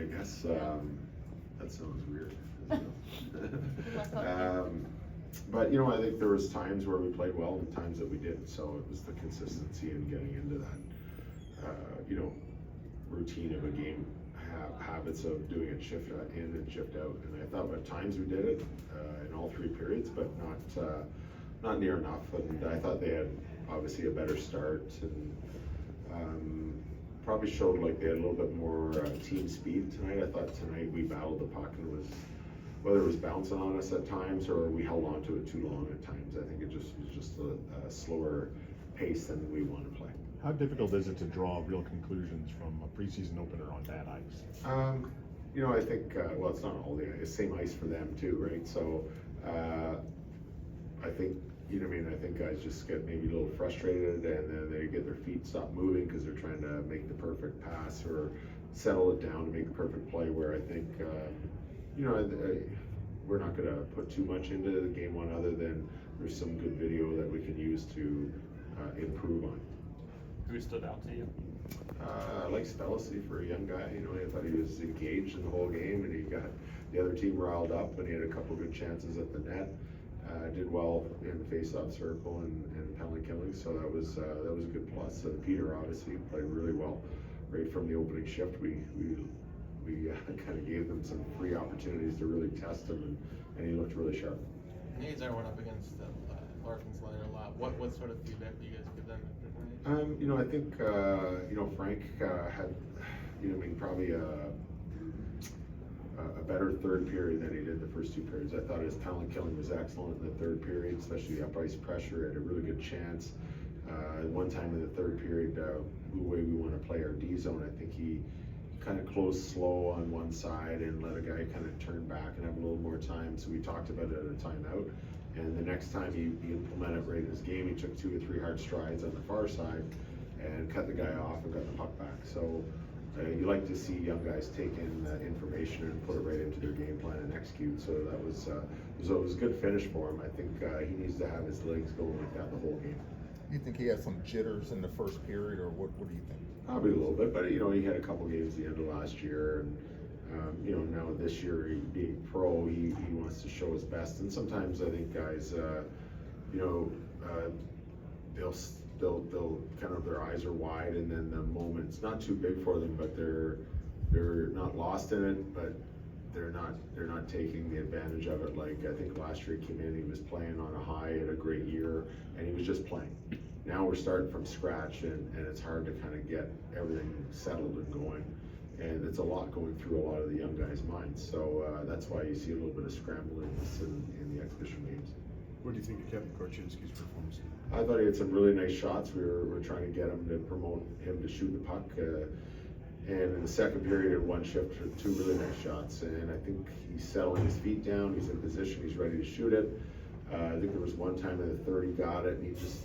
guess. That sounds weird. But you know, I think there was times where we played well and times that we didn't. So it was the consistency and getting into that, you know, routine of a game, habits of doing it shift in and shift out. And I thought at times we did it in all 3 periods, but not near enough. And I thought they had obviously a better start and probably showed like they had a little bit more team speed tonight. I thought tonight we battled the puck and it was, whether it was bouncing on us at times or we held on to it too long at times. I think it just was just a slower pace than we want to play. How difficult is it to draw real conclusions from a preseason opener on that ice? You know, I think, well, it's not all the ice, same ice for them too, right? So I think, you know what I mean, I think guys just get maybe a little frustrated and then they get their feet stop moving because they're trying to make the perfect pass or settle it down to make the perfect play, where I think, you know, we're not going to put too much into the game one other than there's some good video that we can use to improve on. Who stood out to you? I like Spellacy for a young guy. You know, I thought he was engaged in the whole game, and he got the other team riled up, and he had a couple good chances at the net. Did well in the face-off circle and penalty killing, so that was a good plus. Peter obviously played really well right from the opening shift. We kind of gave them some free opportunities to really test him, and he looked really sharp. Nazar went up against Larkin's line a lot. What sort of feedback do you guys give them? You know, I think you know, Frank had, you know, I mean, probably a better third period than he did the first 2 periods. I thought his penalty killing was excellent in the third period, especially the up ice pressure. He had a really good chance. One time in the third period, the way we want to play our D zone, I think he kind of closed slow on one side and let a guy kind of turn back and have a little more time. So we talked about it at a timeout. And the next time he implemented it right in his game, he took 2 or 3 hard strides on the far side and cut the guy off and got the puck back. So you like to see young guys take in information and put it right into their game plan and execute. So that was it was a good finish for him. I think he needs to have his legs going like that the whole game. You think he had some jitters in the first period, or what do you think? Probably a little bit, but you know, he had a couple games at the end of last year, and you know, now this year, being pro, he wants to show his best. And sometimes I think guys, you know, they'll kind of, their eyes are wide, and then the moment's not too big for them, but they're not lost in it, but they're not taking the advantage of it. Like I think last year he came in, he was playing on a high, had a great year, and he was just playing. Now we're starting from scratch, and it's hard to kind of get everything settled and going. And it's a lot going through a lot of the young guys' minds. So that's why you see a little bit of scrambling in the exhibition games. What do you think of Kevin Korchinski's performance? I thought he had some really nice shots. We're trying to get him to promote him to shoot the puck. And in the second period, in one shift, 2 really nice shots. And I think he's settling his feet down. He's in position. He's ready to shoot it. I think there was one time in the third he got it, and he just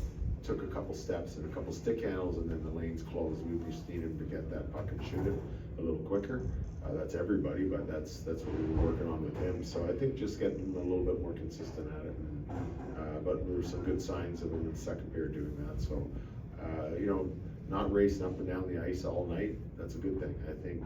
took a couple steps and a couple stick handles, and then the lane's closed. We just need him to get that puck and shoot it a little quicker. That's everybody, but that's what we were working on with him. So I think just getting him a little bit more consistent at it. But there were some good signs of him in the second period doing that. So, you know, not racing up and down the ice all night, that's a good thing. I think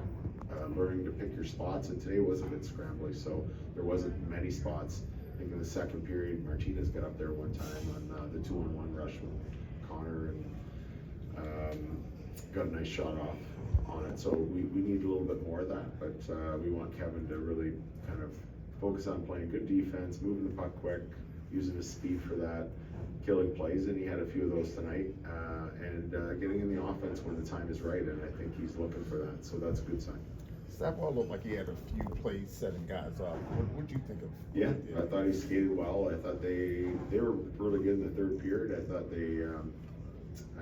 learning to pick your spots, and today was a bit scrambly, so there wasn't many spots. I think in the second period, Martinez got up there one time on the 2-on-1 rush with Connor and got a nice shot off on it. So we need a little bit more of that, but we want Kevin to really kind of focus on playing good defense, moving the puck quick, using his speed for that, killing plays, and he had a few of those tonight, and getting in the offense when the time is right, and I think he's looking for that, so that's a good sign. Savard looked like he had a few plays setting guys up. What do you think of? Yeah, I thought he skated well. I thought they were really good in the third period. I thought they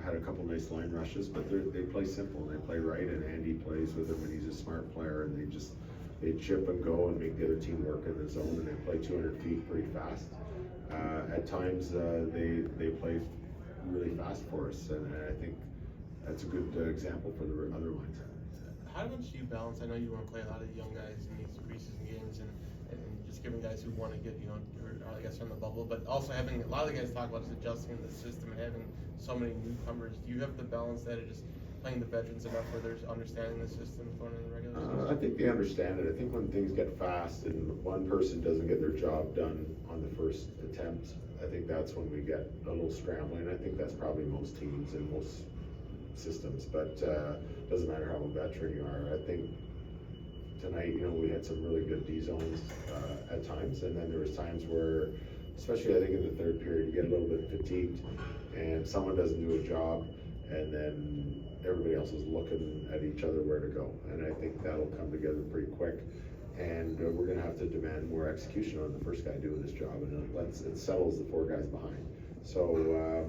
had a couple nice line rushes, but they play simple and they play right, and Andy plays with him, and he's a smart player, and they chip and go and make the other team work in the zone, and they play 200 feet pretty fast. At times they play really fast for us, and I think that's a good example for the other lines. How much do you balance? I know you want to play a lot of young guys in these preseason games, and just giving guys who want to get, you know, or I guess on the bubble, but also having a lot of the guys talk about is adjusting the system and having so many newcomers. Do you have to balance that, or just playing the veterans enough where they're understanding the system going in the regular season? I think they understand it. I think when things get fast and one person doesn't get their job done on the first attempt, I think that's when we get a little scrambling. I think that's probably most teams and most systems, but doesn't matter how veteran you are. I think tonight, we had some really good D zones at times, and then there was times where, especially I think in the third period, you get a little bit fatigued, and someone doesn't do a job, and then everybody else is looking at each other where to go. And I think that'll come together pretty quick. And we're going to have to demand more execution on the first guy doing his job, and it settles the four guys behind. So,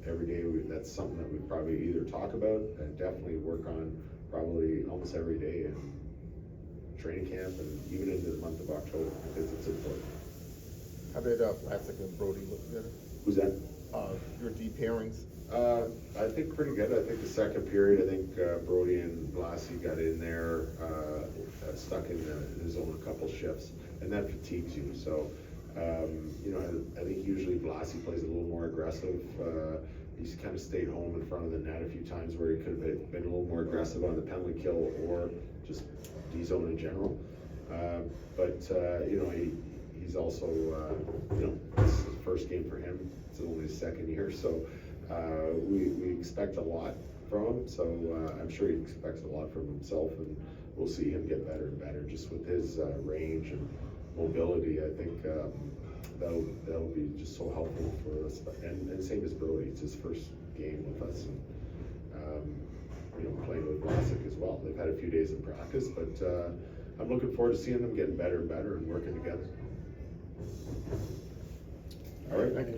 every day that's something that we probably either talk about and definitely work on probably almost every day in training camp and even into the month of October, because it's important. How did Vlasic and Brody look together? Who's that? Your D pairings? I think pretty good. I think the second period, I think Brody and Blassie got in there, stuck in the zone a couple shifts, and that fatigues you. So, I think usually Blassie plays a little more aggressive. He's kind of stayed home in front of the net a few times where he could have been a little more aggressive on the penalty kill or just D zone in general. He's also, this is his first game for him. It's only his second year, so we expect a lot from him. So I'm sure he expects a lot from himself, and we'll see him get better and better just with his range and mobility. I think that'll be just so helpful for us. And same as Brody, it's his first game with us, and playing with Vlasic as well. They've had a few days in practice, but I'm looking forward to seeing them getting better and better and working together. All right, thank you.